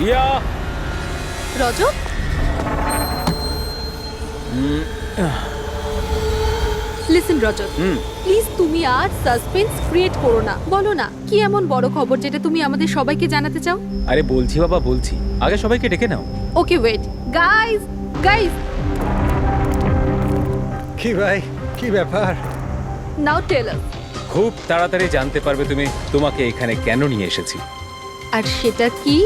Riya Rajat, listen Rajat, please তুমি আর suspense create করো না। বলো না কি এমন বড় খবর যেটা তুমি আমাদের সবাইকে জানাতে চাও? আরে বলছি বাবা, বলছি, আগে সবাইকে ডেকে নাও। ওকে ওয়েট, গাইস গাইস, কি ভাই, কি ব্যাপার? নাও টেল আস। খুব তাড়াতাড়ি জানতে পারবে তুমি তোমাকে এখানে কেন নিয়ে এসেছি। আর সেটা কি?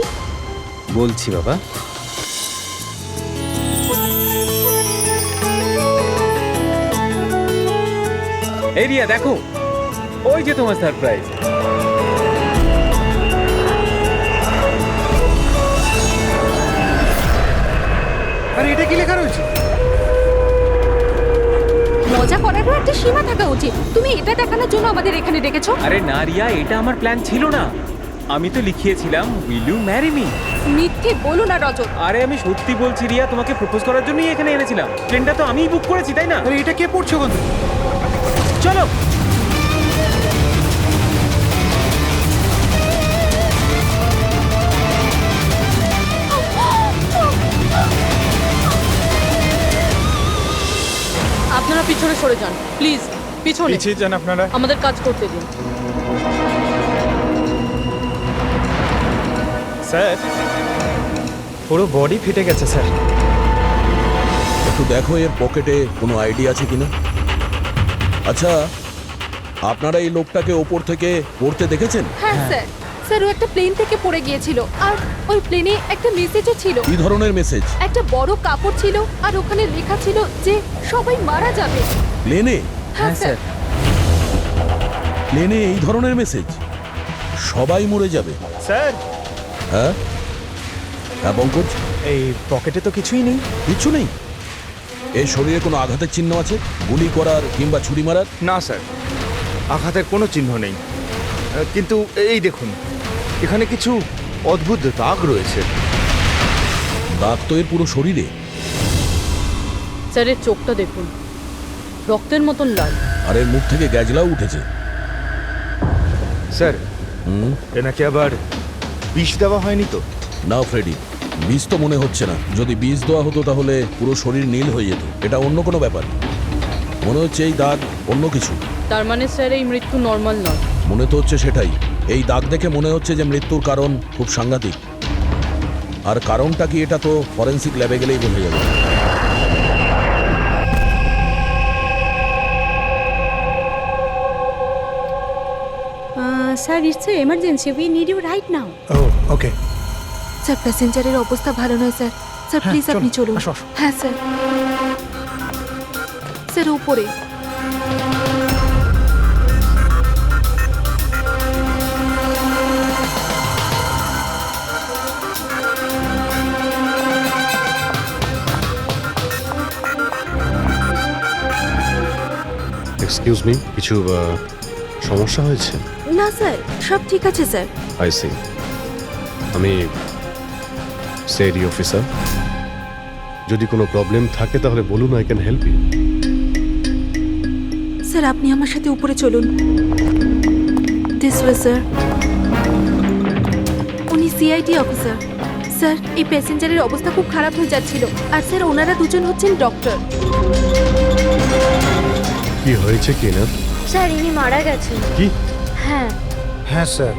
বলছি বাবা। এই রিয়া দেখো, ওই যে তোমার সারপ্রাইজ। আরে এটা কি লেখা রয়েছে? মজা করারও একটা সীমা থাকা উচিত। তুমি এটা দেখানোর জন্য আমাদের এখানে ডেকেছো? আরে না রিয়া, এটা আমার প্ল্যান ছিল না। আমি তো লিখিয়েছিলাম উইল ইউ ম্যারি মি। মিথ্যে বলো না রজত। আরে আমি সত্যি বলছি রিয়া, তোমাকে প্রপোজ করার জন্যই এখানে এনেছিলাম। ট্রেনটা তো আমিই বুক করেছি, তাই না? আরে এটা কে পড়ছো কোন? চলো। আপনারা পিছনে সরে যান প্লিজ, পিছনে। পিছিয়ে যান আপনারা। আমাদের কাজ করতে দিন। স্যার, পুরো বডি ফেটে গেছে স্যার। একটু দেখো এর পকেটে কোনো আইডিয়া আছে কিনা। আচ্ছা, আপনারা এই লোকটাকে ওপর থেকে পড়তে দেখেছেন? হ্যাঁ স্যার, স্যার ও একটা প্লেন থেকে পড়ে গিয়েছিল আর ওই প্লেনে একটা মেসেজও ছিল। কি ধরনের মেসেজ? একটা বড় কাপড় ছিল আর ওখানে লেখা ছিল যে সবাই মারা যাবে। প্লেনে? হ্যাঁ স্যার। প্লেনে এই ধরনের মেসেজ? সবাই মরে যাবে? স্যার, হ্যাঁ হ্যাঁ পঙ্কজ, এই পকেটে তো কিছুই নেই। কিচ্ছু নেই? এই শরীরে কোনো আঘাতের চিহ্ন আছে? গুলি করার কিংবা ছুরি মারার? না স্যার, আঘাতের কোনো চিহ্ন নেই। কিন্তু এই দেখুন, এখানে কিছু অদ্ভুত দাগ রয়েছে। দাগ তো এর পুরো শরীরে। স্যারের চোখটা দেখুন, রক্তের মতন লাল। আর এর মুখ থেকে গ্যাজলাও উঠেছে। স্যার, হুম, এনাকে আবার বিষ দেওয়া হয়নি তো? না ফ্রেডি, বীজ তো মনে হচ্ছে না। যদি বীজ দেওয়া হতো তাহলে পুরো শরীর নীল হয়ে যেত। এটা অন্য কোনো ব্যাপার। মনে হচ্ছে এই দাগ অন্য কিছু। তার মানে স্যার এই মৃত্যু নর্মাল নয়। মনে তো হচ্ছে সেটাই। এই দাগ দেখে মনে হচ্ছে যে মৃত্যুর কারণ খুব সাংঘাতিক। আর কারণটা কি এটা তো ফরেন্সিক ল্যাবে গেলেই বোঝা যাবে। Sir, it's an emergency. We need you right now. Oh okay. Sir প্যাসেঞ্জারের অবস্থা ভালো নয় স্যার। স্যার হ্যাঁ, প্লিজ আপনি চলুন, চলুন। আসো, আসো। হ্যাঁ স্যার। স্যার উপরে। এক্সকিউজ মি, কিছু সমস্যা হয়েছে? না স্যার, সব ঠিক আছে স্যার। I see. আমি সিআইডি অফিসার। যদি কোনো প্রবলেম থাকে তাহলে বলুন, I can help you. Sir আপনি আমার সাথে উপরে চলুন। This way sir. উনি সিআইডি অফিসার। স্যার এই প্যাসেঞ্জারের অবস্থা খুব খারাপ হয়ে যাচ্ছিল। আর স্যার ওনারা দুজন হচ্ছেন ডক্টর। কি হয়েছে কি না? স্যার ইনি মারা গেছেন। কি? হ্যাঁ। হ্যাঁ স্যার,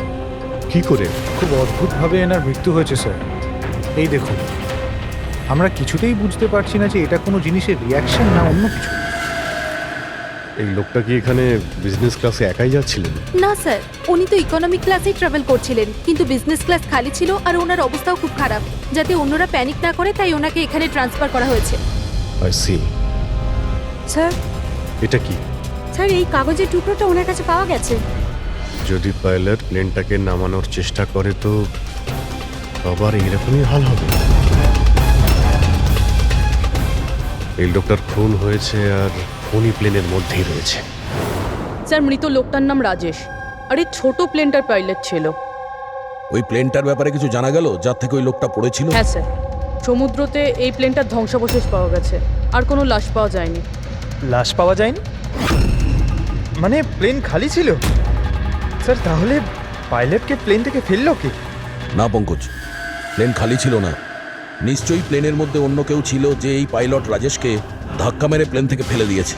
কি করে? খুব অদ্ভুতভাবে এনার মৃত্যু হয়েছে স্যার। এই দেখুন, আমরা কিছুতেই বুঝতে পারছি না যে এটা কোনো জিনিসের রিয়াকশন না অন্য কিছু। এই লোকটা কি এখানে বিজনেস ক্লাসে একাই যাচ্ছিলেন? না স্যার, উনি তো ইকোনমিক ক্লাসেই ট্রাভেল করছিলেন, কিন্তু বিজনেস ক্লাস খালি ছিল আর ওনার অবস্থাও খুব খারাপ। যাতে অন্যরা প্যানিক না করে তাই ওনাকে এখানে ট্রান্সফার করা হয়েছে। I C. স্যার, এটা কি? স্যার এই কাগজের টুকরোটা ওনার কাছে পাওয়া গেছে। যদি পাইলট প্লেনটাকে নামানোর চেষ্টা করে তো আবার এইরকমই হাল হবে। এই লোকটার খুন হয়েছে আর উনি প্লেনের মধ্যেই রয়েছে। স্যার মৃত লোকটার নাম রাজেশ, আর এই ছোট প্লেনটার পাইলট ছিল। ওই প্লেনটার ব্যাপারে কিছু জানা গেল যার থেকে ওই লোকটা পড়েছিল? হ্যাঁ স্যার, সমুদ্রতে এই প্লেনটার ধ্বংসাবশেষ পাওয়া গেছে, আর কোনো লাশ পাওয়া যায়নি। লাশ পাওয়া যায়নি? মানে প্লেন খালি ছিল? স্যার তাহলে পাইলটকে প্লেন থেকে ফেললো কি? না পঙ্কজ, প্লেন খালি ছিল না। নিশ্চয়ই প্লেনের মধ্যে অন্য কেউ ছিল যে এই পাইলট রাজেশকে ধাক্কা মেরে প্লেন থেকে ফেলে দিয়েছে,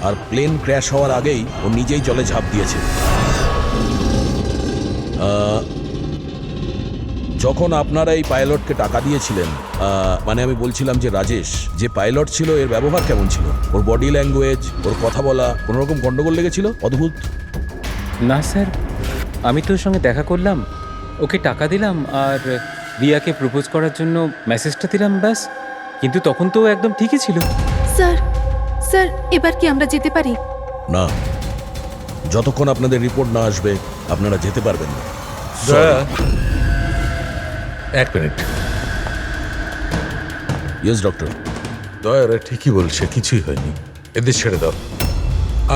আর প্লেন ক্র্যাশ হওয়ার আগেই ও নিজেই জলে ঝাঁপ দিয়েছে। যখন আপনারা এই পাইলটকে টাকা দিয়েছিলেন, মানে আমি বলছিলাম যে রাজেশ যে পাইলট ছিল এর ব্যবহার কেমন ছিল? ওর বডি ল্যাঙ্গুয়েজ, ওর কথা বলা, কোনো রকম গন্ডগোল লেগেছিল? অদ্ভুত। না স্যার, আমি তো ওর সঙ্গে দেখা করলাম, ওকে টাকা দিলাম আর রিয়াকে প্রপোজ করার জন্য মেসেজটা দিলাম, ব্যাস। কিন্তু তখন তো ও একদম ঠিকই ছিল। স্যার স্যার এবার কি আমরা যেতে পারি? না, যতক্ষণ আপনাদের রিপোর্ট না আসবে আপনারা যেতে পারবেন না। দয়া, এক মিনিট। Yes doctor. দয়ারা ঠিকই বলছে, কিছুই হয়নি, এদের ছেড়ে দাও।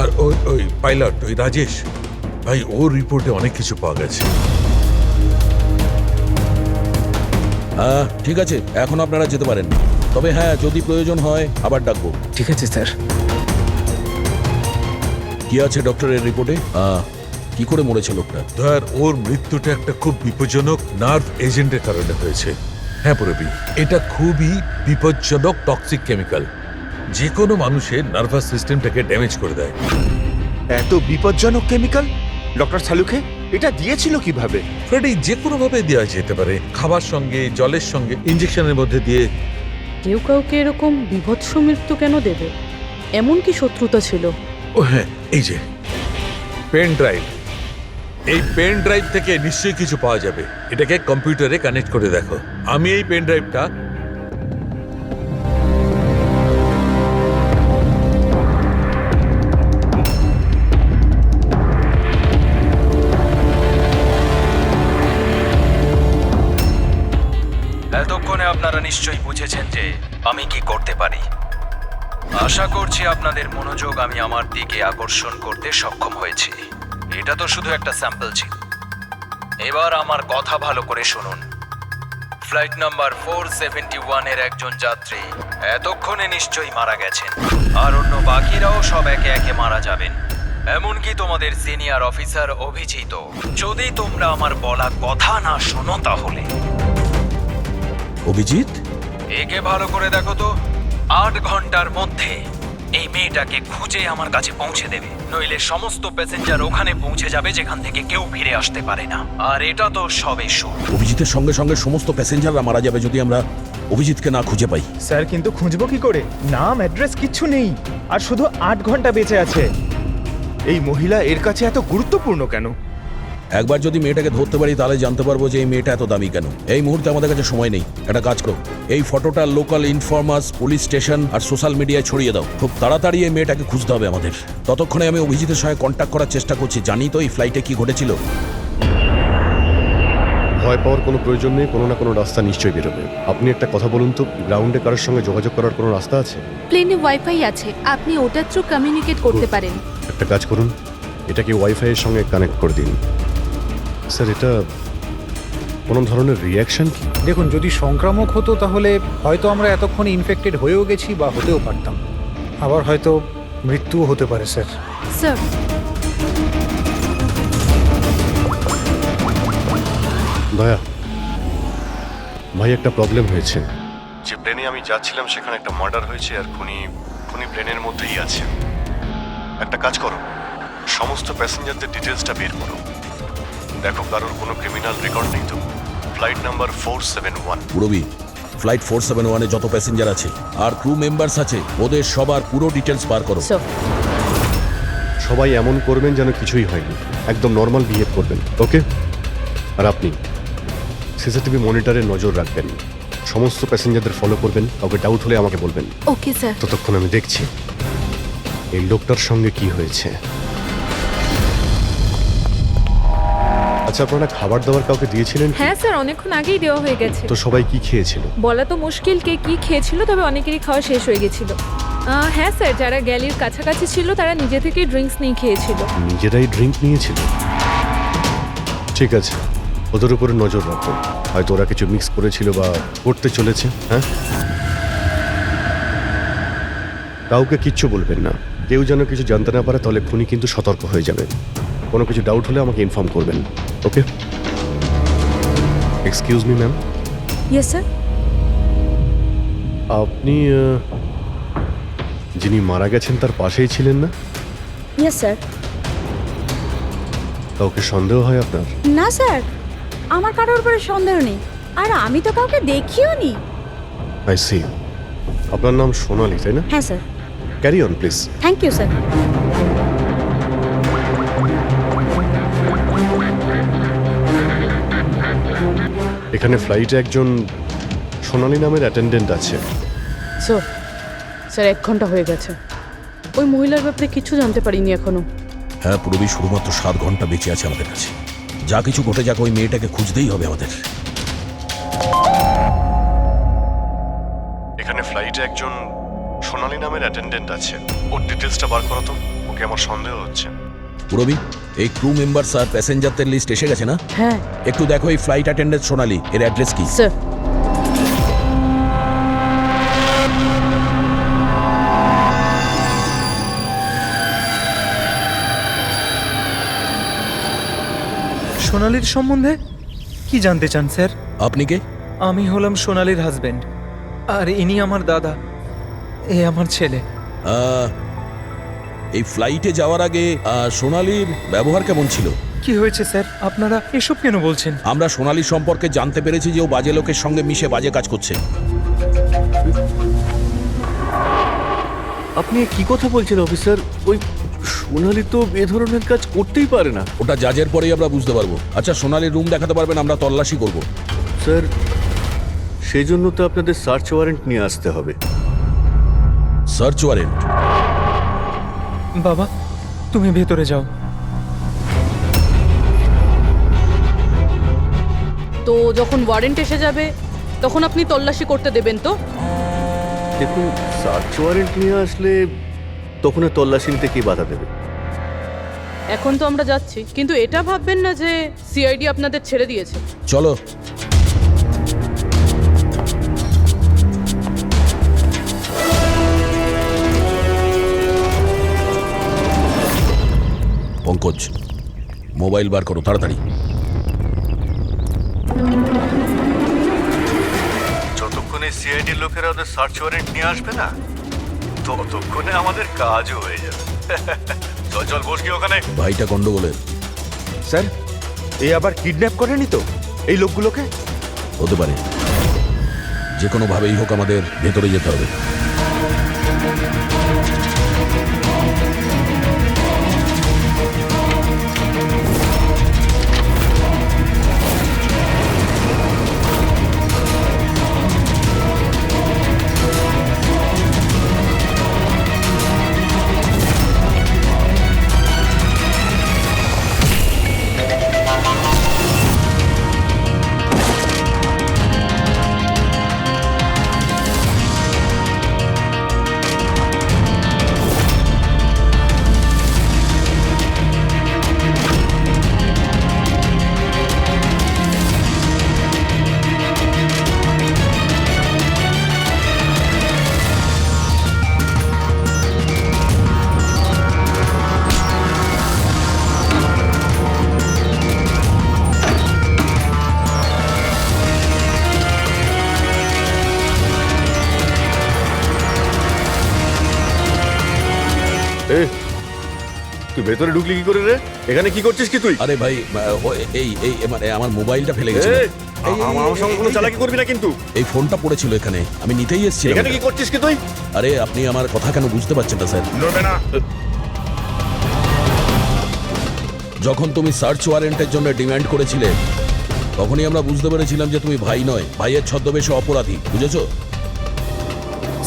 আর ওই ওই পাইলট, ওই রাজেশ ভাই, ওর রিপোর্টে অনেক কিছু পাওয়া গেছে। হ্যাঁ ঠিক আছে, এখন আপনারা যেতে পারেন। তবে হ্যাঁ, যদি প্রয়োজন হয় আবার ডাকবো। ঠিক আছে স্যার। কি আছে ডক্টরের রিপোর্টে? কি করে মরেছে লোকটা? দয়ার, ওর মৃত্যুটা একটা খুব বিপজ্জনক নার্ভ এজেন্টের কারণে হয়েছে। হ্যাঁ পুরবি, এটা খুবই বিপজ্জনক টক্সিক কেমিক্যাল, যে কোনো মানুষের নার্ভাস সিস্টেমটাকে ড্যামেজ করে দেয়। এত বিপজ্জনক কেমিক্যাল ডক্টর সালুকে এটা দিয়েছিল কিভাবে? ফ্রেডি, যে কোনো ভাবে দেওয়া যেতে পারে, খাবার সঙ্গে, জলের সঙ্গে, ইঞ্জেকশনের মধ্যে দিয়ে। কেউ কাউকে এরকম বিভৎস মৃত্যু কেন দেবে? এমন কি শত্রুতা ছিল? ও হ্যাঁ, এই যে পেন ড্রাইভ, এই পেন ড্রাইভ থেকে নিশ্চয়ই কিছু পাওয়া যাবে। এটাকে কম্পিউটারে কানেক্ট করে দেখো। আমি এই পেন ড্রাইভটা এতক্ষণে আপনারা নিশ্চয়ই বুঝেছেন যে আমি কি করতে পারি। আশা করছি আপনাদের মনোযোগ আমি আমার দিকে আকর্ষণ করতে সক্ষম হয়েছি। এটা তো শুধু একটা স্যাম্পল ছিল। এবার আমার কথা ভালো করে শুনুন। ফ্লাইট নাম্বার 471 এর একজন যাত্রী এতক্ষণে নিশ্চয়ই মারা গেছেন, আর অন্য বাকিরাও সব একে একে মারা যাবেন, এমনকি তোমাদের সিনিয়র অফিসার অভিজিৎ। যদি তোমরা আমার বলা কথা না শোনো তাহলে। অভিজিৎ, একে ভালো করে দেখো তো। 8 ঘন্টার মধ্যে এই মেয়েটাকে খুঁজে আমার কাছে পৌঁছে দেবে, নইলে সমস্ত প্যাসেঞ্জার ওখানে পৌঁছে যাবে যেখান থেকে কেউ ফিরে আসতে পারে না। আর এটা তো সবে শুরু। অভিজিতের সঙ্গে সঙ্গে সমস্ত প্যাসেঞ্জাররা মারা যাবে যদি আমরা অভিজিৎকে না খুঁজে পাই। স্যার কিন্তু খুঁজবো কি করে? নাম, অ্যাড্রেস কিচ্ছু নেই, আর শুধু 8 ঘন্টা বেঁচে আছে। এই মহিলা এর কাছে এত গুরুত্বপূর্ণ কেন? একবার যদি মেয়েটাকে ধরতে পারি তাহলে জানতে পারবো যে এই মেয়েটা এত দামি কেন। এই মুহূর্তে আমাদের কাছে সময় নেই। একটা কাজ করো, এই ফটোটা লোকাল ইনফরমার্স, পুলিশ স্টেশন আর সোশ্যাল মিডিয়ায় ছড়িয়ে দাও। খুব তাড়াতাড়ি এই মেয়েটাকে খুঁজতে হবে আমাদের। ততক্ষণে আমি অভিজিতের সঙ্গে কন্ট্যাক্ট করার চেষ্টা করছি। জানি তো এই ফ্লাইটে কি ঘটেছিল। ভয় পাওয়ার কোনো প্রয়োজন নেই, কোনো না কোনো রাস্তা নিশ্চয়ই বেরোবে। আপনি একটা কথা বলুন তো, গ্রাউন্ডে কারোর সঙ্গে যোগাযোগ করার কোনো রাস্তা আছে? প্লেনে ওয়াইফাই আছে, আপনি ওটার থ্রু কমিউনিকেট করতে পারেন। একটা কাজ করুন, এটাকে ওয়াইফাই এর সঙ্গে কানেক্ট করে দিন। স্যার, এটা কোনো ধরনের রিয়াকশন কি? দেখুন, যদি সংক্রামক হতো তাহলে হয়তো আমরা এতক্ষণে ইনফেক্টেড হয়েও গেছি বা হতেও পারতাম। আবার হয়তো মৃত্যুও হতে পারে স্যার। স্যার দয়া ভাই, একটা প্রবলেম হয়েছে। যে প্লেনে আমি যাচ্ছিলাম সেখানে একটা মার্ডার হয়েছে, আর খুনি প্লেনের মধ্যেই আছে। একটা কাজ করো, সমস্ত প্যাসেঞ্জারদের ডিটেলসটা বের করো। দেখো কারোর কোনো ক্রিমিনাল রেকর্ড নেই তো। Flight number 471। পুরবি, ফ্লাইট 471-এ যত প্যাসেঞ্জার আছে আর ক্রু মেম্বার্স আছে, ওদের সবার পুরো ডিটেলস বার করো। সবাই এমন করবেন যেন কিছুই হয়নি, একদম নর্মাল বিহেভ করবেন, ওকে? আর আপনি সিসিটিভি মনিটরে নজর রাখবেন, সমস্ত প্যাসেঞ্জারদের ফলো করবেন, কাউকে ডাউট হলে আমাকে বলবেন। Okay sir. ততক্ষণ আমি দেখছি এই লোকটার সঙ্গে কি হয়েছে। আচ্ছা, আপনারা খাবার দাবার কাউকে দিয়েছিলেন কি? হ্যাঁ স্যার, অনেকক্ষণ আগেই দেওয়া হয়ে গেছে। তো সবাই কি খেয়েছিল? বলা তো মুশকিল কে কি খেয়েছিল, তবে অনেকেরই খাওয়া শেষ হয়ে গেছিল। হ্যাঁ স্যার, যারা গ্যালির কাছাকাছি ছিল তারা নিজে থেকে ড্রিঙ্কস নিয়ে খেয়েছিল। নিজেরাই ড্রিঙ্ক নিয়েছিল? ঠিক আছে, ওদের উপরে নজর রাখো, হয়তো ওরা কিছু মিক্স করেছিল বা করতে চলেছে। হ্যাঁ, কাউকে কিচ্ছু বলবেন না, কেউ যেন কিছু জানতে না পারে, তাহলে খুনি কিন্তু সতর্ক হয়ে যাবে। কোনো কিছু ডাউট হলে আমাকে ইনফর্ম করবেন, okay? Excuse me ma'am, yes sir. আপনি যিনি মারা গেছেন তার পাশেই ছিলেন না? Yes sir. কাউকে সন্দেহ হয় আপনার? না স্যার, আমার কারোর উপরে সন্দেহ নেই, আর আমি তো কাউকে দেখিও নি। I see. আপনার নাম সোনালি, তাই না? হ্যাঁ sir. Carry on please. Thank you sir. এখানে ফ্লাইটে একজন সোনালি নামের অ্যাটেন্ডেন্ট আছে। স্যার, স্যার 1 ঘন্টা হয়ে গেছে, ওই মহিলার ব্যাপারে কিছু জানতে পারিনি এখনো। হ্যাঁ পুরবী, শুধুমাত্র 7 ঘন্টা বেঁচে আছে আমাদের কাছে। যা কিছু ঘটে যাক, ওই মেয়েটাকে খুঁজতেই হবে আমাদের। এখানে ফ্লাইটে একজন সোনালি নামের অ্যাটেন্ডেন্ট আছে। ওর ডিটেলসটা বার করো তো, ওকে আমার সন্দেহ হচ্ছে। পুরবী, এই ক্রু মেম্বারস আর প্যাসেঞ্জারদের লিস্ট এসে গেছে না? হ্যাঁ একটু দেখো এই ফ্লাইট অ্যাটেন্ডেন্ট সোনালি, এর অ্যাড্রেস কি? স্যার। সোনালির সম্বন্ধে কি জানতে চান স্যার? আপনি কে? আমি হলাম সোনালির হাজবেন্ড, আর ইনি আমার দাদা, এ আমার ছেলে। এই ফ্লাইটে যাওয়ার আগে সোনালির ব্যবহার কেমন ছিল? কি হয়েছে স্যার, আপনারা এসব কেন বলছেন? আমরা সোনালির সম্পর্কে জানতে পেরেছি যে ও বাজে লোকের সঙ্গে মিশে বাজে কাজ করছে। আপনি কি কথা বলছেন অফিসার? ওই সোনালি তো এ ধরনের কাজ করতেই পারে না। ওটা জাজের পরেই আমরা বুঝতে পারবো। আচ্ছা, সোনালির রুম দেখাতে পারবেন? আমরা তল্লাশি করব। স্যার, সেই জন্য তো আপনাদের সার্চ ওয়ারেন্ট নিয়ে আসতে হবে। Search warrant? বাবা, তুমি ভেতরে যাও। তো যখন ওয়ারেন্ট এসে যাবে তখন আপনি তল্লাশি করতে দেবেন তো? দেখুন, সার্চ ওয়ারেন্ট নিয়ে আসলে তখন তল্লাশি নিতে কি বাধা দেবে? এখন তো আমরা যাচ্ছি, কিন্তু এটা ভাববেন না যে সিআইডি আপনাদের ছেড়ে দিয়েছে। চলো। পঙ্কজ, মোবাইল বার করো তাড়াতাড়ি। যতক্ষণে সিআইডির লোকেরা ওদের সার্চ ওয়ারেন্ট নিয়ে আসবে না, ততক্ষণে আমাদের কাজও হয়ে যাবে। চল চল, বস কি ওখানে। ভাইটা গন্ডগোলের। স্যার, এ আবার কিডন্যাপ করেনি তো এই লোকগুলোকে? হতে পারে, যে কোনো ভাবেই হোক আমাদের ভেতরে যেতে হবে। তুই ভেতরে ঢুকলি কি করে রে? এখানে কি করছিস কি তুই? আরে ভাই, এই এই মানে আমার মোবাইলটা ফেলে গেছে। আমার সঙ্গে কোনো চালাকি করবি না কিন্তু। এই ফোনটা পড়েছিল এখানে, আমি নিতেই এসেছিলাম। এখানে কি করছিস কি তুই? আরে আপনি আমার কথা কেন বুঝতে পারছেন না স্যার? নড়বে না। যখন তুমি সার্চ ওয়ারেন্টের জন্য ডিমান্ড করেছিলে, তখনই আমরা বুঝতে পেরেছিলাম যে তুমি ভাই নয়, ভাইয়ের ছদ্মবেশে অপরাধী। বুঝেছো?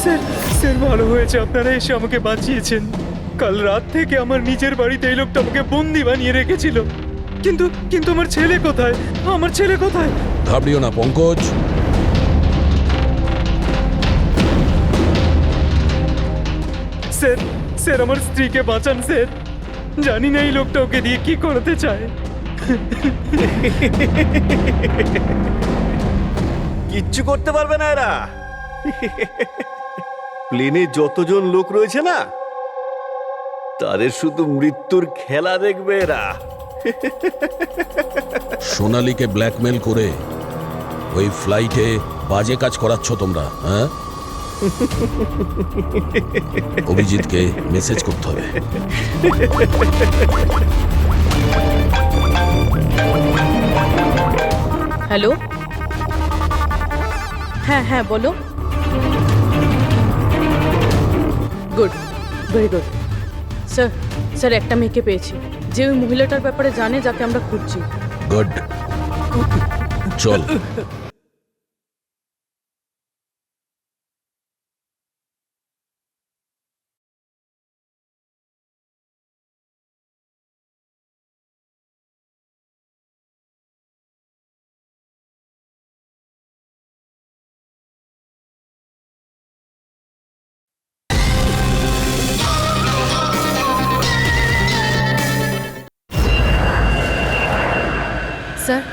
স্যার, স্যার ভালো হয়েছে আপনারা এসে আমাকে বাঁচিয়েছেন। কাল রাত থেকে আমার নিজের বাড়িতে এই লোকটা আমাকে বন্দি বানিয়ে রেখেছিল। কিন্তু কিন্তু আমার ছেলে কোথায়? আমার ছেলে কোথায়? ঘাবড়িও না পঙ্কজ। স্যার, স্যার আমার স্ত্রীকে বাঁচান স্যার। জানি না এই লোকটা ওকে দিয়ে কি করতে চায়। কিচ্ছু করতে পারবে না এরা। প্লেনে যতজন লোক রয়েছে না, তাদের শুধু মৃত্যুর খেলা দেখবে এরা। সোনালীকে ব্ল্যাকমেল করে ওই ফ্লাইটে বাজে কাজ করাচ্ছ তোমরা, হ্যাঁ? অভিজিৎকে মেসেজ করতে হবে। হ্যালো, হ্যাঁ হ্যাঁ বলো। Good, very good. Sir, sir একটা মেয়েকে পেয়েছি যে ওই মহিলাটার ব্যাপারে জানে যাকে আমরা খুঁজছি। গুড, চল। স্যার,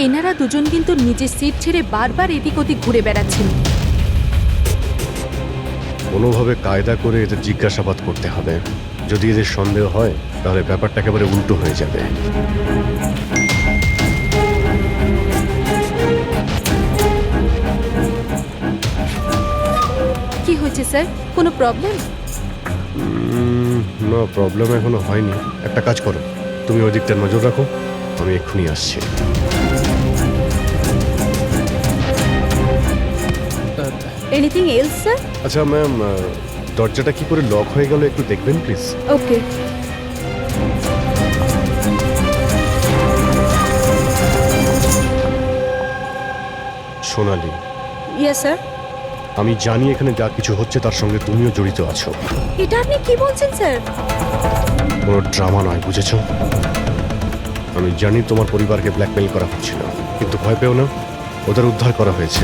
এনারা দুজন কিন্তু নিজের সিট ছেড়ে বারবার এদিক ওদিক ঘুরে বেড়াচ্ছেন। কোনোভাবে কায়দা করে এদের জিজ্ঞাসাবাদ করতে হবে। যদি এদের সন্দেহ হয় তাহলে ব্যাপারটা একেবারে উল্টো হয়ে যাবে। কি হয়েছে স্যার, কোনো প্রবলেম? না, প্রবলেম এখনো হয়নি। একটা কাজ করো, তুমি ওই দিকটা নজর রাখো, আমি এক্ষুনি আসছি। Anything else sir? আচ্ছা ম্যাম, দরজাটা কি করে লক হয়ে গেল একটু দেখবেন please. Okay. Sonali, yes sir. আমি জানি এখানে যা কিছু হচ্ছে তার সঙ্গে তুমিও জড়িত আছো। এটা আপনি কি বলছেন স্যার? কোনো ড্রামা নয়, বুঝেছো? আমি জানি তোমার পরিবারকে ব্ল্যাকমেইল করা হচ্ছিল, কিন্তু ভয় পেও না, ওদের উদ্ধার করা হয়েছে।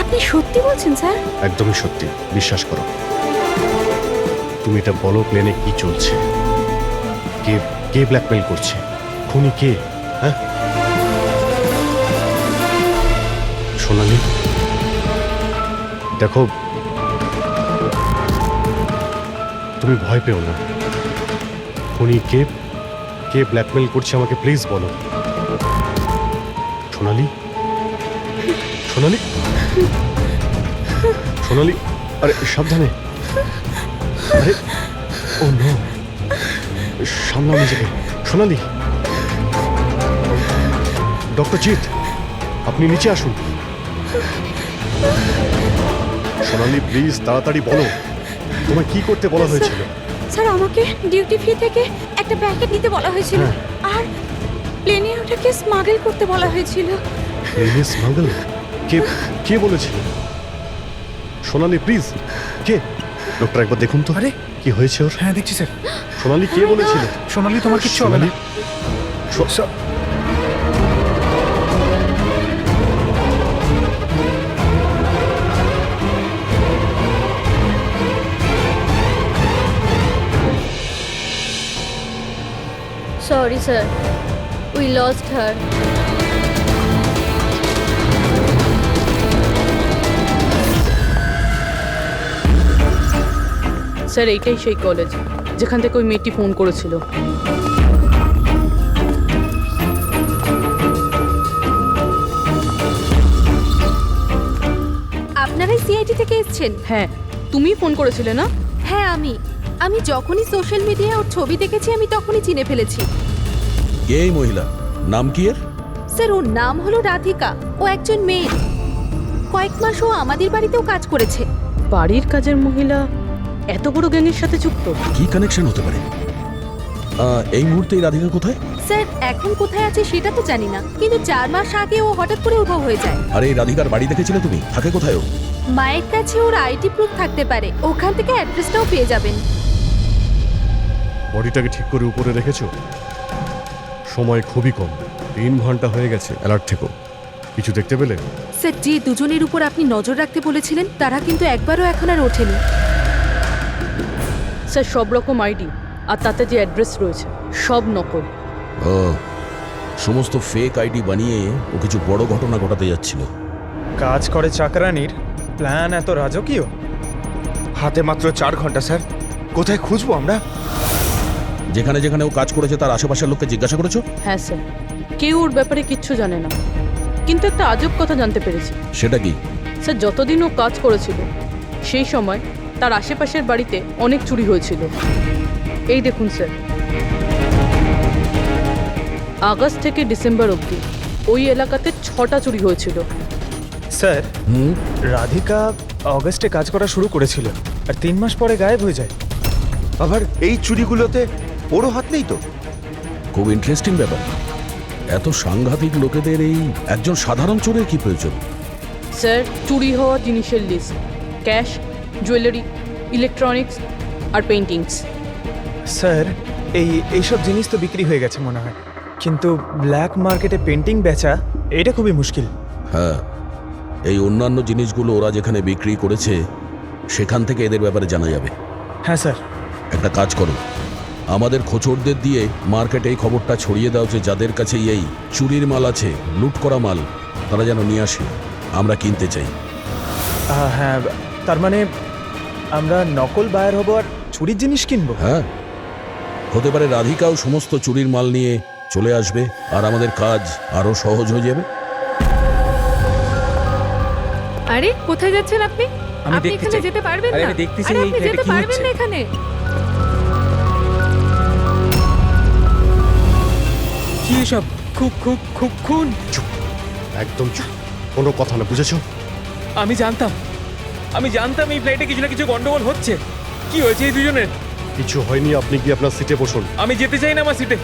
আপনি সত্যি বলছেন স্যার? একদমই সত্যি, বিশ্বাস করো। তুমি এটা বলো, প্লেনে কি চলছে? কে কে ব্ল্যাকমেইল করছে? খুনি কে? হ্যাঁ সোনালি, দেখো তুমি ভয় পেও না। খুনি কে, কে ব্ল্যাকমেইল করছে আমাকে প্লিজ বলো। সোনালি, সোনালি, সোনালি, আরে সাবধানে। আরে ও নো, সামলাও নিজেকে। সোনালি, ডক্টর জিৎ, আপনি নিচে আসুন। সোনালি প্লিজ তাড়াতাড়ি বলো, তোমায় কি করতে বলা হয়েছিল? স্যার, আমাকে ডিউটি ফ্রি থেকে একটা প্যাকেট নিতে বলা হয়েছিল, আর প্লেনে ওটাকে স্মাগল করতে বলা হয়েছিল। প্লেনে স্মাগল? কে কে বলেছিল? সোনালি প্লিজ, কে? ডক্টর একবার দেখুন তো। আরে কি হয়েছে ওর? হ্যাঁ দেখছি স্যার। সোনালি কে বলেছিল? সোনালি, তোমার কিচ্ছু হবে না। Sorry, sir. We lost her. Sir, এইটাই সেই কলেজ যেখান থেকে ওই মেয়েটি ফোন করেছিল। আপনারাই সিআইডি থেকে এসেছেন? হ্যাঁ, তুমি ফোন করেছিলে না? হ্যাঁ, আমি যখনই সোশ্যাল মিডিয়ায় ওর ছবি দেখেছি আমি তখনই চিনে ফেলেছি। কে এই মহিলা? নাম কি এর? স্যার, ওর নাম হলো রাধিকা। ও একজন মেয়ে। কয়েক মাস ও আমাদের বাড়িতেও কাজ করেছে। বাড়ির কাজের মহিলা এত বড় গ্যাংয়ের সাথে যুক্ত? কি কানেকশন হতে পারে? এই মুহূর্তে এই রাধিকা কোথায়? স্যার, এখন কোথায় আছে সেটা তো জানি না, কিন্তু 4 মাস আগে ও হঠাৎ করে উধাও হয়ে যায়। আরে এই রাধিকার বাড়ি দেখেছিলে তুমি? থাকে কোথায় ও? মায়ের কাছে ওর আইডি প্রুফ থাকতে পারে, ওখান থেকে অ্যাড্রেসটাও পেয়ে যাবেন। বডিটাকে ঠিক করে উপরে রেখেছো? সময় খুবই কম, 3 ঘন্টা হয়ে গেছে। অ্যালার্ট থেকো। কিছু দেখতে পেলে? স্যার, যে দুজনের উপর আপনি নজর রাখতে বলেছিলেন তারা কিন্তু একবারও এখন আর ওঠেনি। স্যার, সব রকম আইডি আর তাতে যে অ্যাড্রেস রয়েছে সব নকল। ও, সমস্ত ফেক আইডি বানিয়ে ও কিছু বড় ঘটনা ঘটাতে যাচ্ছিল। কাজ করে চাকরানির প্ল্যান এত রাজকীয়? হাতে মাত্র 4 ঘন্টা স্যার, কোথায় খুঁজবো আমরা? যেখানে যেখানে ও কাজ করেছে তার আশেপাশের লোককে জিজ্ঞাসা করেছো? হ্যাঁ স্যার, কেউ ওর ব্যাপারে কিচ্ছু জানে না। কিন্তু একটা আজব কথা জানতে পেরেছি। সেটা কি? স্যার, যতদিন ও কাজ করেছিল সেই সময় তার আশেপাশের বাড়িতে অনেক চুরি হয়েছিল। এই দেখুন স্যার, আগস্ট থেকে ডিসেম্বর অবধি ওই এলাকাতে 6টা চুরি হয়েছিল। স্যার, রাধিকা অগস্টে কাজ করা শুরু করেছিল আর 3 মাস পরে গায়েব হয়ে যায়। আবার এই চুরিগুলোতে ওরও হাত নেই তো? খুব ইন্টারেস্টিং ব্যাপার। এত সাংঘাতিক লোকেদের এই একজন সাধারণ চোরের কি প্রয়োজন? স্যার, চুরি হওয়া জিনিসের লিস্ট: ক্যাশ, জুয়েলারি, ইলেকট্রনিক্স আর পেইন্টিংস। স্যার, এইসব জিনিস তো বিক্রি হয়ে গেছে মনে হয়, কিন্তু ব্ল্যাক মার্কেটে পেন্টিং বেচা এটা খুবই মুশকিল। হ্যাঁ, এই অন্যান্য জিনিসগুলো ওরা যেখানে বিক্রি করেছে সেখান থেকে এদের ব্যাপারে জানা যাবে। হ্যাঁ স্যার। একটা কাজ করো, আমাদের খোঁচরদের দিয়ে মার্কেটে এই খবরটা ছড়িয়ে দাও যে যাদের কাছে এই চুরির মাল আছে, লুট করা মাল, তারা যেন নিয়ে আসে, আমরা কিনতে চাই। হ্যাঁ, তার মানে আমরা নকল বায়ার হব আর চুরির জিনিস কিনবো? হ্যাঁ, হতে পারে রাধিকাও সমস্ত চুরির মাল নিয়ে চলে আসবে আর আমাদের কাজ আরো সহজ হয়ে যাবে। আরে কোথায় যাচ্ছেন আপনি? আমি আপনি দেখতে এখানে চাই। যেতে পারবেন আরে না। আমি দেখতেছি আরে এই আপনি ফ্ল্যাটে যেতে কি পারবেন হচ্ছে। না এখানে। কি এসব? খুব খুব খুব খুন। চুপ, একদম চুপ, কোনো কথা না, বুঝেছো? আমি জানতাম এই ফ্লাইটে কিছু না কিছু গন্ডগোল হচ্ছে। কি হয়েছে এই দুজনের? কিছু হয়নি, আপনি কি আপনার সিটে বসুন। আমি যেতে চাই না আমার সিটে।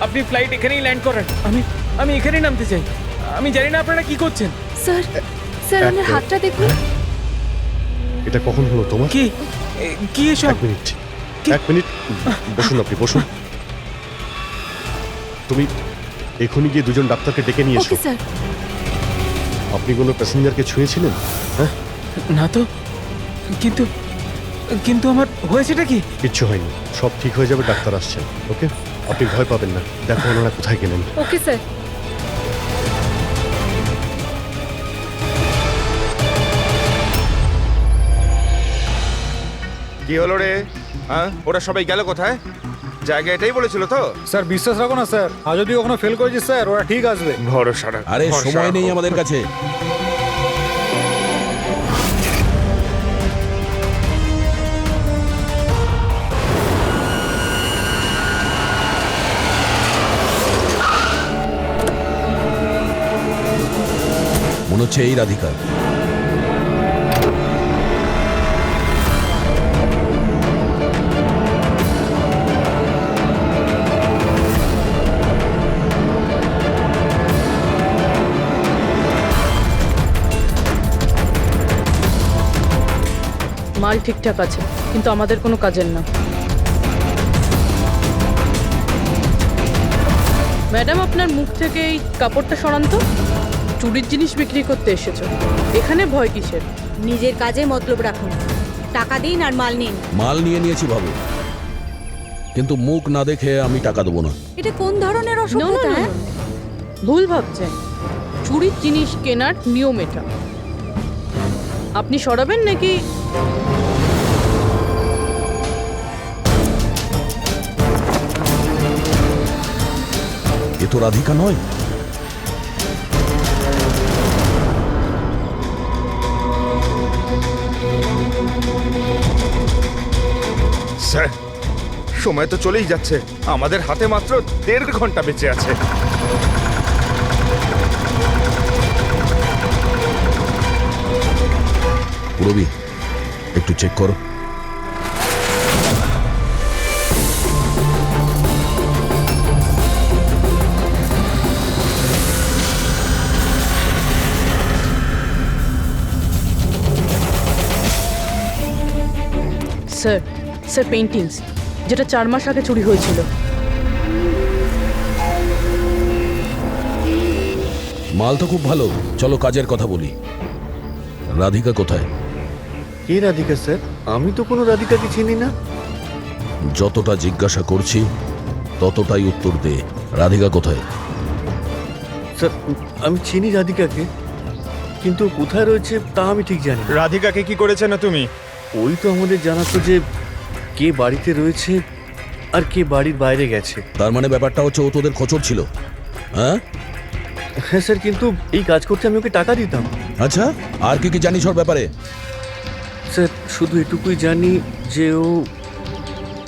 আপনি ফ্লাইট এখানেই ল্যান্ড করেন। আমি এখানেই নামতে চাই। আমি জানি না আপনারা কি করছেন। স্যার, স্যার ওনার হাতটা দেখুন। এটা কখন হলো তোমার? কি এসব? এক মিনিট বসুন, আপনি বসুন। তুমি এখনই গিয়ে দুজন ডাক্তারকে ডেকে নিয়ে এসো। Okay sir. আপনি কোনো প্যাসেঞ্জারকে ছুঁয়েছিলেন? হ্যাঁ, না তো, কিন্তু আমার হয়েছেটা কি? কিচ্ছু হয়নি, সব ঠিক হয়ে যাবে, ডাক্তার আসছেন। ওকে, আপনি ভয় পাবেন না। দেখো ওনারা কোথায় গেলেন। Okay sir. কি হলো রে? হ্যাঁ, ওরা সবাই গেল কোথায়? জায়গা এটাই বলেছিল তো? স্যার বিশ্বাস রাখো না স্যার, আর যদি কখনো ফেল করেছি স্যার, ওরা ঠিক আসবে। ভরসা রাখো, আরে ভরসা সময় নেই রাখো। আমাদের কাছে। মনে হচ্ছে এই রাধিকা। মাল ঠিকঠাক আছে, কিন্তু আমাদের কোনো কাজের না। ম্যাডাম, আপনার মুখ থেকে এই কাপড়টা সরান তো। চুরির জিনিস বিক্রি করতে এসেছো, এখানে ভয় কিসের? নিজের কাজে মতলব রাখুন, টাকা দিন আর মাল নিন। মাল নিয়ে নিয়েছি ভাবো, কিন্তু মুখ না দেখে আমি টাকা দেবো না। এটা কোন ধরনের No, no, অসভ্যতা? no, হ্যাঁ? no. ভুল ভাবছেন। চুরির জিনিস কেনার নিয়ম এটা। আপনি সরাবেন নাকি? এ তো রাধিকা নয়। স্যার, সময় তো চলেই যাচ্ছে, আমাদের হাতে মাত্র 1.5 ঘন্টা বেঁচে আছে। রবি, একটু চেক করো। স্যার, স্যার পেইন্টিংস, যেটা 4 মাস আগে চুরি হয়েছিল। মাল তো খুব ভালো, চলো কাজের কথা বলি। রাধিকা কোথায়? কে রাধিকা স্যার? আমি তো কোনো রাধিকাকে চিনি না। যতটা জিজ্ঞাসা করছি ততটাই উত্তর দে। রাধিকা কোথায়? স্যার, আমি চিনি রাধিকাকে, কিন্তু কোথায় রয়েছে তা আমি ঠিক জানি না। রাধিকাকে কি করেছে না তুমি? ওই তো আমাদের জানাতো যে কে বাড়িতে রয়েছে আর কে বাড়ির বাইরে গেছে। তার মানে ব্যাপারটা হচ্ছে ও তোদের খোঁচর ছিল, হ্যাঁ? হ্যাঁ স্যার, কিন্তু এই কাজ করতে আমি ওকে টাকা দিতাম। আচ্ছা, আর কি কি জানিস ওর ব্যাপারে? স্যার শুধু এটুকুই জানি যে ও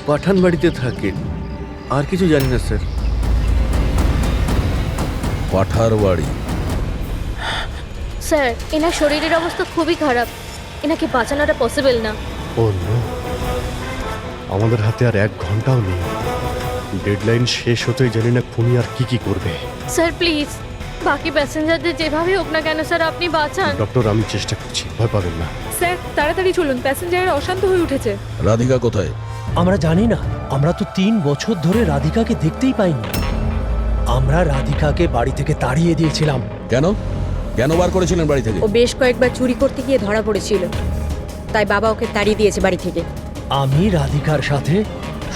পাঠান বাড়িতে থাকে, আর কিছু জানি না স্যার। পাঠার বাড়ি? স্যার এনার শরীরের অবস্থা খুবই খারাপ, এনাকে বাঁচানোটা পসিবল না। ও নো, আমাদের হাতে আর 1 ঘন্টাও নেই। ডেডলাইন শেষ হতেই জানি না খুনি আর কি করবে। স্যার প্লিজ বাকি প্যাসেঞ্জারদের যেভাবে হোক না কেন স্যার আপনি বাঁচান। ডক্টর, আমি চেষ্টা করছি, ভয় পাবেন না। স্যার তাড়াতাড়ি চলুন, প্যাসেঞ্জাররা অশান্ত হয়ে উঠেছে। রাধিকা কোথায়? আমরা জানি না, আমরা তো 3 বছর ধরে রাধিকাকে দেখতেই পাইনি। আমরা রাধিকাকে বাড়ি থেকে তাড়িয়ে দিয়েছিলাম। কেন কেন বার করেছিলেন বাড়ি থেকে? ও বেশ কয়েকবার চুরি করতে গিয়ে ধরা পড়েছিল, তাই বাবা ওকে তাড়িয়ে দিয়েছে বাড়ি থেকে। আমি রাধিকার সাথে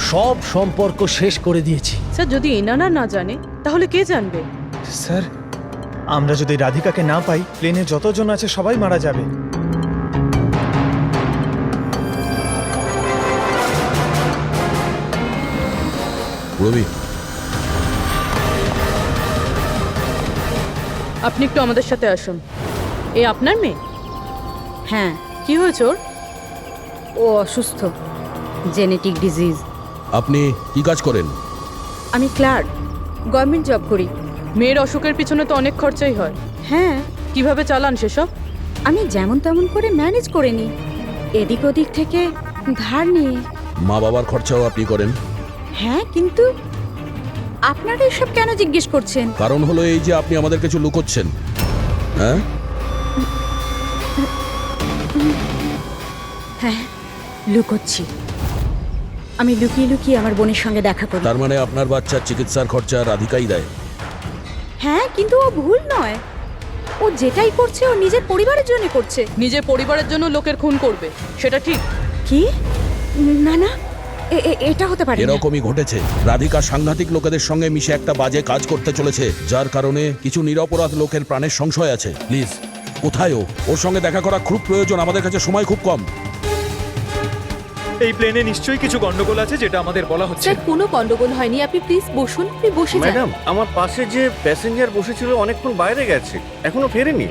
সব সম্পর্ক শেষ করে দিয়েছি। স্যার যদি এনারা না জানে তাহলে কে জানবে? স্যার আমরা যদি রাধিকাকে না পাই, প্লেনে যতজন আছে সবাই মারা যাবে। রবি, আপনি একটু আমাদের সাথে আসুন। এ আপনার মেয়ে? হ্যাঁ, কি হয়েছে ওর? ও অসুস্থ, জেনেটিক ডিজিজ। আপনি কি কাজ করেন? আমি ক্লার্ক, গভর্নমেন্ট জব করি। মেয়ের অসুখের পিছনে তো অনেক খরচাই হয়। হ্যাঁ, কিভাবে চালান সেসব? আমি যেমন তেমন করে ম্যানেজ করে নিই, এদিক ওদিক থেকে ধার নিয়ে। মা বাবার খরচাও আপনি করেন? হ্যাঁ, কিন্তু আপনারা এসব কেন জিজ্ঞেস করছেন? কারণ হলো এই যে আপনি আমাদের কিছু লুকোচ্ছেন। হ্যাঁ হ্যাঁ, লুকোচ্ছি। আমি লুকিয়ে লুকিয়ে আমার বোনের সঙ্গে দেখা করি। তার মানে আপনার বাচ্চার চিকিৎসার খরচা রাধিকাই দেয়? হ্যাঁ, কিন্তু ও ভুল নয়। ও যেটাই করছে ও নিজের পরিবারের জন্য করছে। নিজের পরিবারের জন্য লোকের খুন করবে, সেটা ঠিক? কি? না না, এটা হতে পারে না। এরকমই ঘটেছে। রাধিকা সাংঘাতিক লোকেদের সঙ্গে মিশে একটা বাজে কাজ করতে চলেছে, যার কারণে কিছু নিরপরাধ লোকের প্রাণের সংশয় আছে। প্লিজ, কোথায় ও? ওর সঙ্গে দেখা করা খুব প্রয়োজন, আমাদের কাছে সময় খুব কম। এই প্লেনে নিশ্চয়ই কিছু গন্ডগোল আছে যেটা আমাদের বলা হচ্ছে। স্যার কোনো গন্ডগোল হয়নি, আপনি প্লিজ বসুন, আপনি বসে যান। ম্যাডাম, আমার পাশে যে প্যাসেঞ্জার বসেছিল অনেকক্ষণ বাইরে গেছে, এখনো ফেরেনি।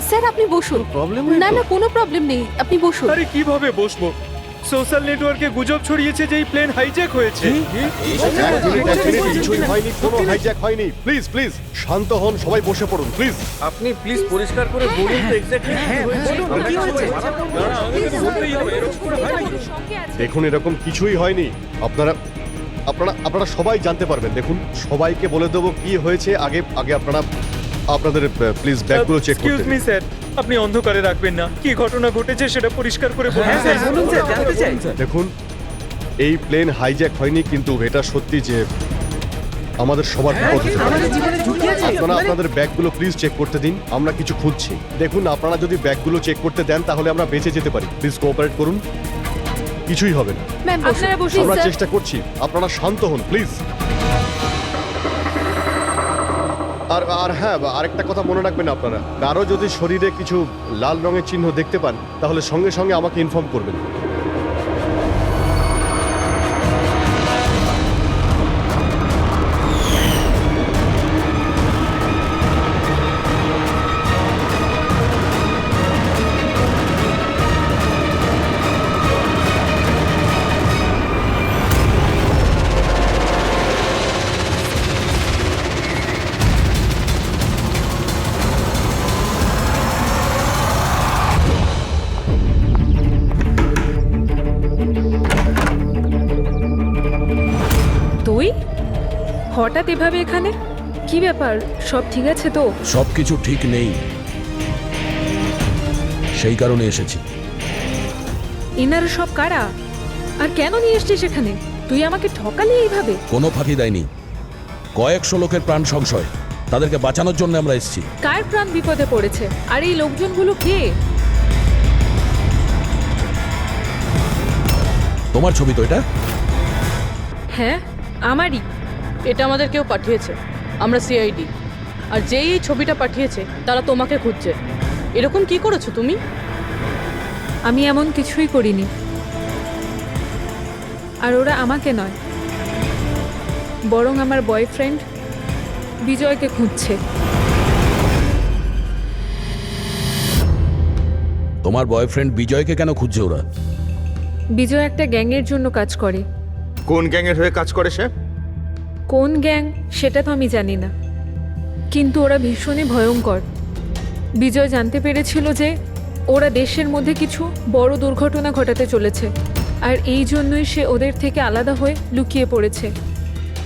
স্যার আপনি বসুন। প্রবলেম না না, কোনো প্রবলেম নেই, আপনি বসুন। আরে কিভাবে বসবো? সোশ্যাল নেটওয়ার্কে গুজব ছড়িয়েছে যে এই প্লেন হাইজ্যাক হয়েছে। কিছুই হয়নি, কোনো হাইজ্যাক হয়নি। প্লিজ প্লিজ শান্ত হন, সবাই বসে পড়ুন প্লিজ। আপনি প্লিজ পরিষ্কার করে বলুন তো এক্স্যাক্টলি কি হয়েছে। দেখুন, এরকম কিছুই হয়নি। আপনারা আপনারা আপনারা সবাই জানতে পারবেন। দেখুন, সবাইকে বলে দেবো কি হয়েছে। আগে আগে আপনারা আপনাদের প্লিজ ব্যাগগুলো চেক এক্সকিউজ করতে মি দিন। স্যার, আপনি অন্ধকারে রাখবেন না। কি ঘটনা ঘটেছে সেটা পরিষ্কার করে বলুন স্যার। দেখুন, এই প্লেন হাইজ্যাক হয়নি, কিন্তু এটা সত্যি যে আমাদের সবার বিপদ হতে পারে। আপনারা আপনাদের ব্যাগগুলো প্লিজ চেক করতে দিন, আমরা কিছু খুঁজছি। দেখুন, আপনারা যদি ব্যাগগুলো চেক করতে দেন তাহলে আমরা বেঁচে যেতে পারি। প্লিজ কোঅপারেট করুন, কিছুই হবে না। ম্যাম আপনারা বসুন আমরা স্যার। চেষ্টা করছি, আপনারা শান্ত হন প্লিজ। আর আর হ্যাঁ, আরেকটা কথা মনে রাখবেন, আপনারা কারো যদি শরীরে কিছু লাল রঙের চিহ্ন দেখতে পান তাহলে সঙ্গে সঙ্গে আমাকে ইনফর্ম করবেন। তুই হঠাৎ এভাবে এখানে? কি ব্যাপার, সব ঠিক আছে তো? সবকিছু ঠিক নেই, সেই কারণে এসেছি। এনারা সব কারা আর কেন নিয়ে এসছিস এখানে? তুই আমাকে ঠকালি এইভাবে? কোনো ফাঁকি দেয়নি, কয়েকশো লোকের প্রাণ সংশয়, তাদেরকে বাঁচানোর জন্য আমরা এসেছি। কার প্রাণ বিপদে পড়েছে? আর এই লোকজনগুলো কে? তোমার ছবি তো এটা? হ্যাঁ আমারই। এটা আমাদের কেউ পাঠিয়েছে, আমরা সিআইডি। আর যেই এই ছবিটা পাঠিয়েছে তারা তোমাকে খুঁজছে। এরকম কি করেছো তুমি? আমি এমন কিছুই করিনি। আর ওরা আমাকে নয়, বরং আমার বয়ফ্রেন্ড বিজয়কে খুঁজছে। তোমার বয়ফ্রেন্ড বিজয়কে কেন খুঁজছে ওরা? বিজয় একটা গ্যাংয়ের জন্য কাজ করে। কোন গ্যাংয়ের হয়ে কাজ করে সে? কোন গ্যাং সেটা তো আমি জানি না, কিন্তু ওরা ভীষণই ভয়ঙ্কর। বিজয় জানতে পেরেছিল যে ওরা দেশের মধ্যে কিছু বড় দুর্ঘটনা ঘটাতে চলেছে, আর এই জন্যই সে ওদের থেকে আলাদা হয়ে লুকিয়ে পড়েছে।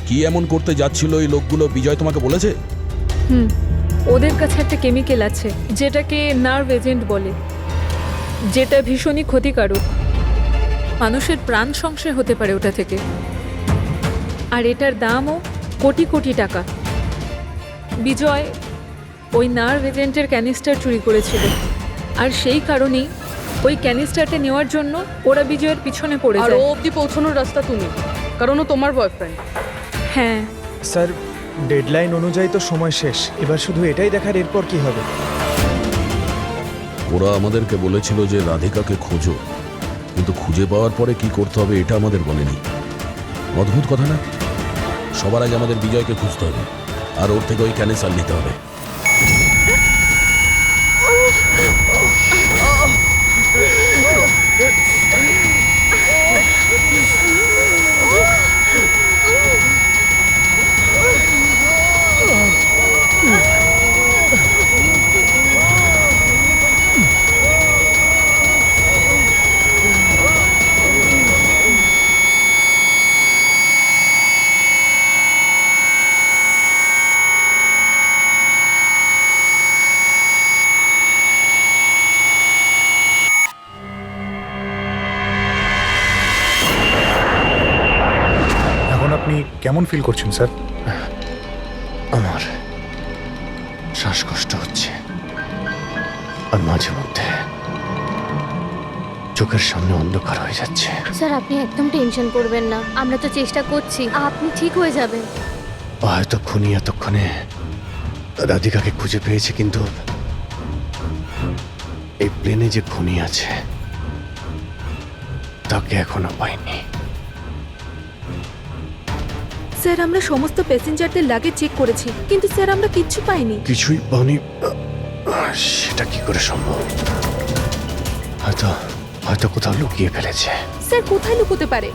কি এমন করতে যাচ্ছিল ওই লোকগুলো বিজয় তোমাকে বলেছে? ওদের কাছে একটা কেমিক্যাল আছে যেটাকে নার্ভ এজেন্ট বলে, যেটা ভীষণই ক্ষতিকারক। মানুষের প্রাণ সংশয় হতে পারে ওটা থেকে, আর এটার দামও কোটি কোটি টাকা। বিজয় ওই নার্ভ এজেন্টের ক্যানিস্টার চুরি করেছিল, আর সেই কারণেই ওই ক্যানিস্টারটা নেওয়ার জন্য ওরা বিজয়ের পিছনে পড়ে আর যায়। ও অবধি পৌঁছানোর রাস্তা তুমি, কারণ ও তোমার বয়ফ্রেন্ড। হ্যাঁ স্যার, ডেডলাইন অনুযায়ী তো সময় শেষ, এবার শুধু এটাই দেখার এরপর কি হবে। ওরা আমাদেরকে বলেছিল যে রাধিকাকে খোঁজো, কিন্তু খুঁজে পাওয়ার পরে কি করতে হবে এটা আমাদের বলেনি। অদ্ভুত কথা না? সবার আগে আমাদের বিজয়কে খুঁজতে হবে, আর ওর থেকে ওই ক্যানিস্টার নিতে হবে। এখন আপনি কেমন ফিল করছেন স্যার? আমার শ্বাসকষ্ট হচ্ছে, আর মাঝে মধ্যে চোখের সামনে অন্ধকার হয়ে যাচ্ছে। স্যার আপনি একদম টেনশন করবেন না, আমরা তো চেষ্টা করছি, আপনি ঠিক হয়ে যাবেন। হয়তো খুনি এতক্ষণে রাধিকাকে খুঁজে পেয়েছে, কিন্তু এই প্লেনে যে খুনি আছে তাকে এখনো পাইনি। স্যার আমরা সমস্ত প্যাসেঞ্জারদের লাগেজ চেক করেছি, কিন্তু স্যার আমরা কিচ্ছু পাইনি। কিছুই পাওনি? সেটা কি করে সম্ভব? হয়তো হয়তো কোথাও লুকিয়ে ফেলেছে। স্যার কোথায় লুকোতে পারে?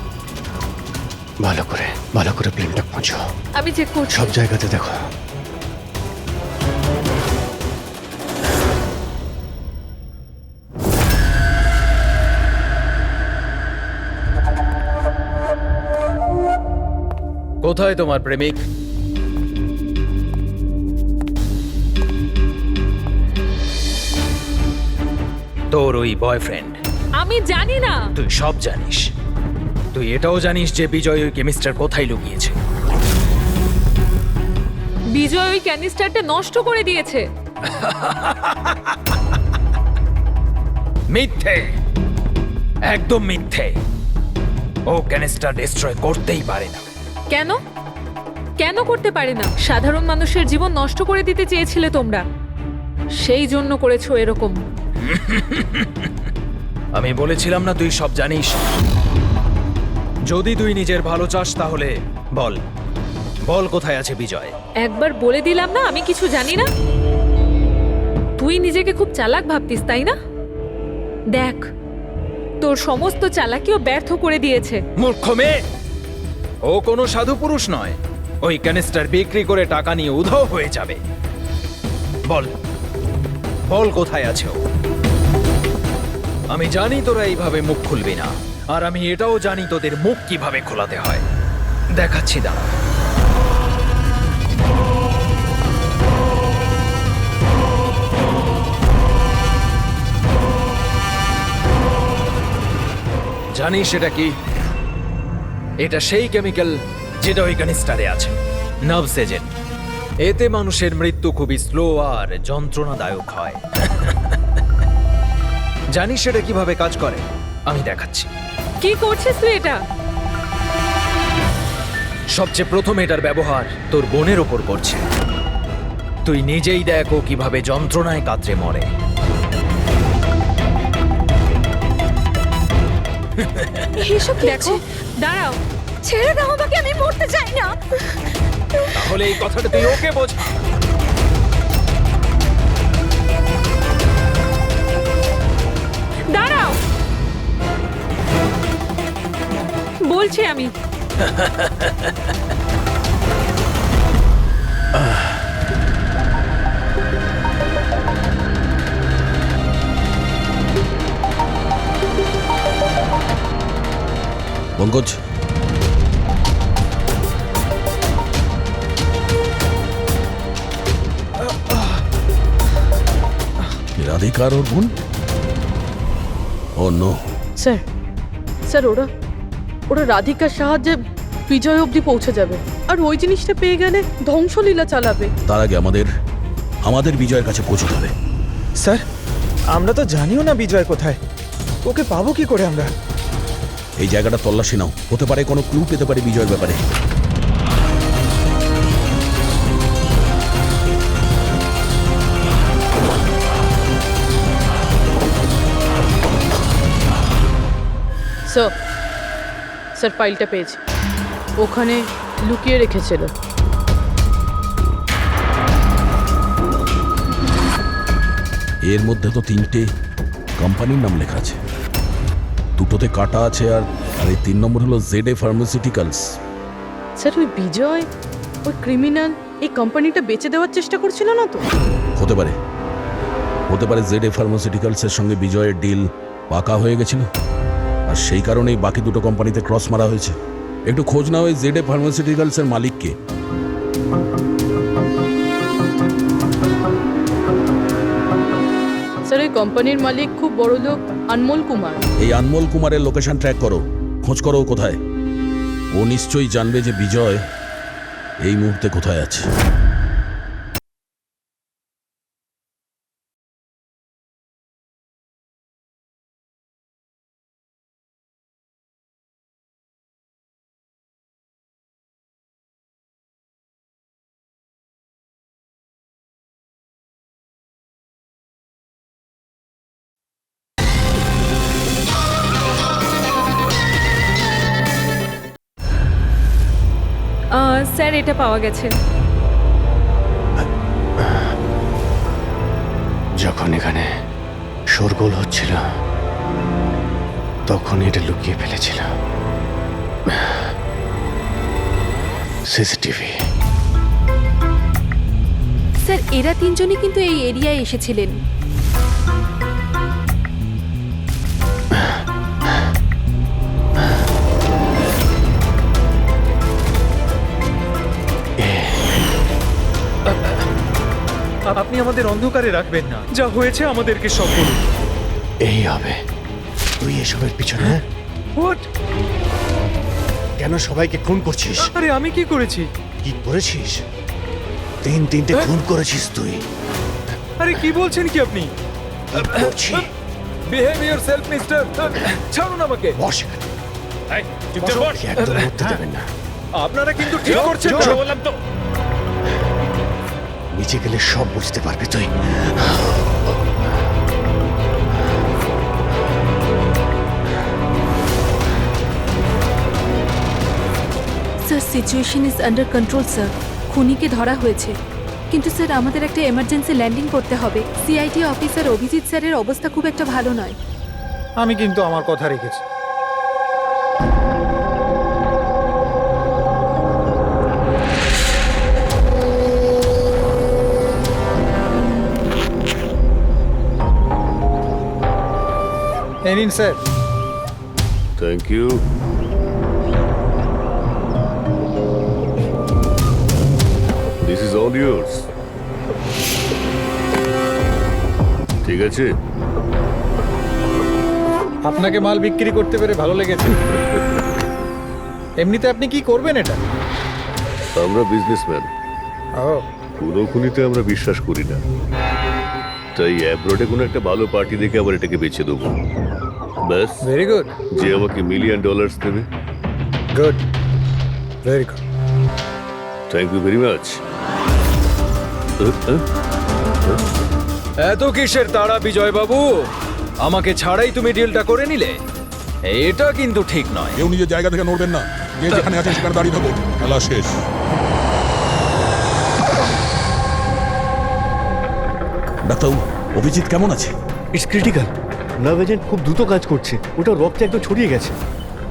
ভালো করে প্লেনটা খোঁজো। আমি চেক করছি। সব জায়গাতে দেখো। কোথায় তোমার প্রেমিক? তোর ওই বয়ফ্রেন্ড। আমি জানি না। তুই সব জানিস। তুই এটাও জানিস যে বিজয় ওই কেমিস্টার কোথায় লুকিয়েছে। বিজয় ওই ক্যানিস্টারটা নষ্ট করে দিয়েছে। মিথ্যে, একদম মিথ্যে। ও ক্যানিস্টার ডিস্ট্রয় করতেই পারে না। কেন কেন করতে পারে না? সাধারণ মানুষের জীবন নষ্ট করে দিতে চেয়েছিলে তোমরা, সেই জন্য করেছো এরকম। আমি বলেছিলাম না তুই সব জানিস? যদি তুই নিজের ভালো চাস তাহলে বল, বল কোথায় আছে বিজয়? একবার বলে দিলাম না আমি কিছু জানি না। তুই নিজেকে খুব চালাক ভাবতিস তাই না? দেখ, তোর সমস্ত চালাকিও ব্যর্থ করে দিয়েছে। মূর্খ মেয়ে, ও কোনো সাধু পুরুষ নয়। ওই ক্যানিস্টার বিক্রি করে টাকা নিয়ে উধাও হয়ে যাবে। বল, বল কোথায় আছে ও? আমি জানি তোরা এইভাবে মুখ খুলবি না, আর আমি এটাও জানি তোদের মুখ কিভাবে খোলাতে হয়। দেখাচ্ছি দাঁড়া। জানিস এটা কি? এটা সেই কেমিক্যাল যেটা ওই ক্যানিস্টারে আছে, নার্ভস এজেন্ট। এতে মানুষের মৃত্যু খুবই স্লো আর যন্ত্রণাদায়ক হয়। জানিস এটা কিভাবে কাজ করে? আমি দেখাচ্ছি। কি করছিস তুই এটা? সবচেয়ে প্রথম এটার ব্যবহার তোর বোনের ওপর করছে। তুই নিজেই দেখ ও কিভাবে যন্ত্রণায় কাতরে মরে। এসব দেখো, দাঁড়াও। ছেড়ে দাও আমাকে, আমি মরতে চাই না। তাহলে এই কথাটা তুই ওকে বোঝা। বলছি আমি। পঙ্কজ, রাধিকার ওর বোন? ও নো। স্যার স্যার ওরা ওরা রাধিকার সাহায্যে বিজয় অবধি পৌঁছে যাবে, আর ওই জিনিসটা পেয়ে গেলে ধ্বংসলীলা চালাবে। তার আগে আমাদের বিজয়ের কাছে পৌঁছতে হবে। স্যার, আমরা তো জানিও না বিজয় কোথায়, ওকে পাবো কি করে আমরা? এই জায়গাটা তল্লাশি নাও, হতে পারে কোনো ক্লু পেতে পারে বিজয়ের ব্যাপারে। স্যার স্যার ফাইলটা পেয়েছি, ওখানে লুকিয়ে রেখেছিল। এর মধ্যে তো 3টে কোম্পানির নাম লেখা আছে, দুটোতে কাটা আছে, আর এই 3 নম্বর হলো ZA ফার্মাসিউটিক্যালস। স্যার ওই বিজয়, ওই ক্রিমিনাল এই কোম্পানিটা বেচে দেওয়ার চেষ্টা করছিল না তো? হতে পারে ZA ফার্মাসিউটিক্যালসের সঙ্গে বিজয়ের ডিল পাকা হয়ে গেছিল, আর সেই কারণেই বাকি দুটো কোম্পানিতে ক্রস মারা হয়েছে। একটু খোঁজ নাও এই ZA ফার্মাসিউটিক্যালসের মালিককে। স্যার এই কোম্পানির মালিক খুব বড় লোক আনমোল কুমার। এই আনমোল কুমারের লোকেশন ট্র্যাক করো, খোঁজ করো ও কোথায়। ও নিশ্চয়ই জানবে যে বিজয় এই মুহূর্তে কোথায় আছে। স্যার এটা পাওয়া গেছে। যখন এখানে শোরগোল হচ্ছিল তখন এটা লুকিয়ে ফেলেছিল সিসিটিভি। স্যার এরা 3জনই কিন্তু এই এরিয়ায় এসেছিলেন। আপনি আমাদের অন্ধকারে রাখবেন না, যা হয়েছে আমাদেরকে সব বলুন। এই হবে। তুই এসবের পিছনে হোয়াট? কেন সবাইকে খুন করছিস? আরে আমি কি করেছি? কি করেছিস? 3টে খুন করেছিস তুই। আরে কি বলছেন কি আপনি? করছি। Behave yourself mister. ছাড়ুন আমাকে। বস এখানে। একদম উঠতে দেবেন না। আপনারা কিন্তু ঠিক করছেন না। বললাম তো। নিচে গেলে সব বুঝতে পারবি তুই। Sir situation is under control sir. খুনিকে ধরা হয়েছে, কিন্তু স্যার আমাদের একটা এমার্জেন্সি ল্যান্ডিং করতে হবে। সিআইটি অফিসার অভিজিৎ স্যারের অবস্থা খুব একটা ভালো নয়। আমি কিন্তু আমার কথা রেখেছি। এই নিন sir. Thank you. This is all yours. ঠিক আছে, আপনাকে মাল বিক্রি করতে পেরে ভালো লেগেছে। এমনিতে আপনি কি করবেন এটা? আমরা বিজনেসম্যান, ও কোনো খুনিতে আমরা বিশ্বাস করি না, তাই অ্যাব্রোডে কোনো একটা ভালো পার্টি দেখে আবার এটাকে বেচে দেবো। ব্যাস। Very good. যে আমাকে $1 মিলিয়ন দেবে। Good, very good. Thank you very much. এত কিসের তাড়া বিজয় বাবু? আমাকে ছাড়াই তুমি ডিলটা করে নিলে? এটা কিন্তু ঠিক নয়। কেউ নিজের জায়গা থেকে নড়বেন না, যে যেখানে আছেন সেখানে দাঁড়িয়ে থাকুন। খেলা শেষ। ডাক্তার, অভিজিৎ কেমন আছে? It's critical. নার্ভ এজেন্ট খুব দ্রুত কাজ করছে, ওটা রক্তে একদম ছড়িয়ে গেছে।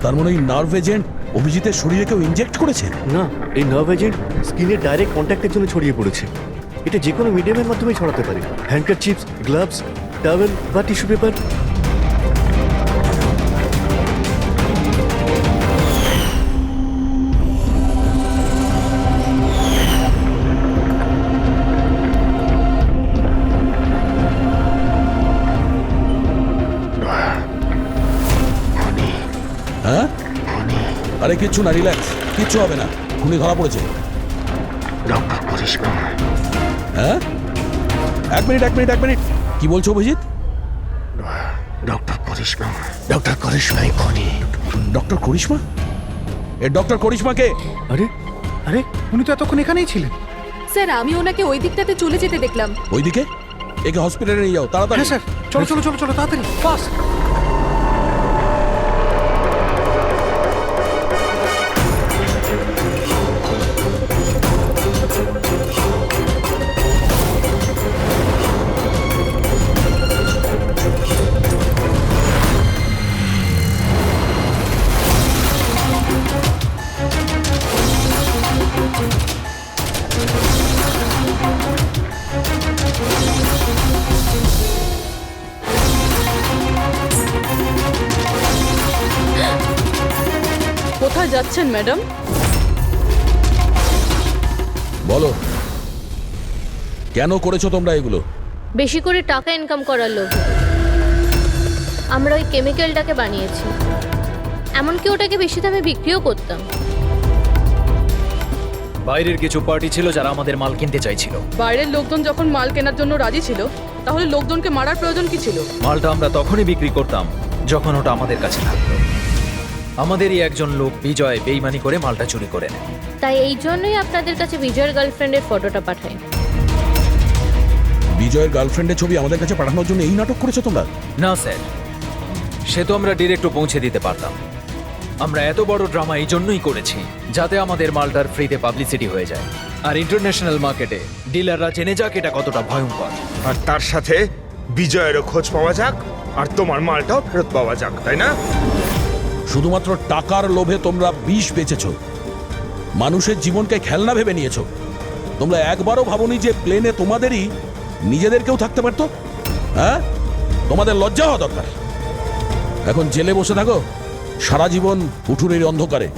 তার মানে ওই নার্ভ এজেন্ট অভিজিতের শরীরে কেউ ইনজেক্ট করেছে? না, এই নার্ভ এজেন্ট স্কিনের ডাইরেক্ট কন্ট্যাক্টের জন্য ছড়িয়ে পড়েছে। এটা যে কোনো মিডিয়ামের মাধ্যমে ছড়াতে পারে। হ্যান্ডকার চিপস, গ্লাভস, টাওয়েল বা টিস্যু পেপার। হ্যাঁ, আরে কিচ্ছু না, রিল্যাক্স, কিচ্ছু হবে না। খুনি ধরা পড়েছে। ডক্টর করিশ্মা। হ্যাঁ, এক মিনিট। কি বলছো অভিজিৎ? ডক্টর করিশ্মা। ডক্টর করিশ্মাই খুনি। ডক্টর করিশ্মা? এ ডক্টর করিশ্মাকে? আরে আরে উনি তো এতক্ষণ এখানেই ছিলেন। স্যার আমি ওনাকে ওই দিকটাতে চলে যেতে দেখলাম। ওইদিকে? একে হসপিটালে নিয়ে যাও তাড়াতাড়ি। হ্যাঁ স্যার, চলো চলো চলো চলো তাড়াতাড়ি, ফাস্ট। কোথায় যাচ্ছেন ম্যাডাম? বলো, কেন করেছো তোমরা এগুলো? বেশি করে টাকা ইনকাম করার লোভে আমরা ওই কেমিক্যালটাকে বানিয়েছি। এমনকি ওটাকে বেশি দামে বিক্রিও করতাম। বাইরের কিছু পার্টি ছিল যারা আমাদের মাল কিনতে চাইছিল। বাইরের লোকজন যখন মাল কেনার জন্য রাজি ছিল, তাহলে লোকজনকে মারার প্রয়োজন কি ছিল? মালটা আমরা তখনই বিক্রি করতাম যখন ওটা আমাদের কাছে থাকতো। আমাদেরই একজন লোক বিজয় বেইমানি করে মালটা চুরি করে নেয়। তাই এই জন্যই আপনাদের কাছে বিজয়ের গার্লফ্রেন্ডের ফটোটা পাঠাই। বিজয়ের গার্লফ্রেন্ডের ছবি আমাদের কাছে পাঠানোর জন্য এই নাটক করেছো তোমরা? না স্যার, সে তো আমরা ডিরেক্টও পৌঁছে দিতে পারতাম। আমরা এত বড় ড্রামা এই জন্যই করেছি যাতে আমাদের মালটার ফ্রিতে পাবলিসিটি হয়ে যায়, আর ইন্টারন্যাশনাল মার্কেটে ডিলাররা জেনে যাক এটা কতটা ভয়ঙ্কর। আর তার সাথে বিজয়েরও খোঁজ পাওয়া যাক, আর তোমার মালটাও ফেরত পাওয়া যাক, তাই না? শুধুমাত্র টাকার লোভে তোমরা বিষ বেচেছো, মানুষের জীবনকে খেলনা ভেবে নিয়েছো। তোমরা একবারও ভাবোনি যে প্লেনে তোমাদেরই নিজেদের কেউ থাকতে পারতো? হ্যাঁ, তোমাদের লজ্জা হওয়া দরকার। এখন জেলে বসে থাকো সারা জীবন উঠুনের অন্ধকারে।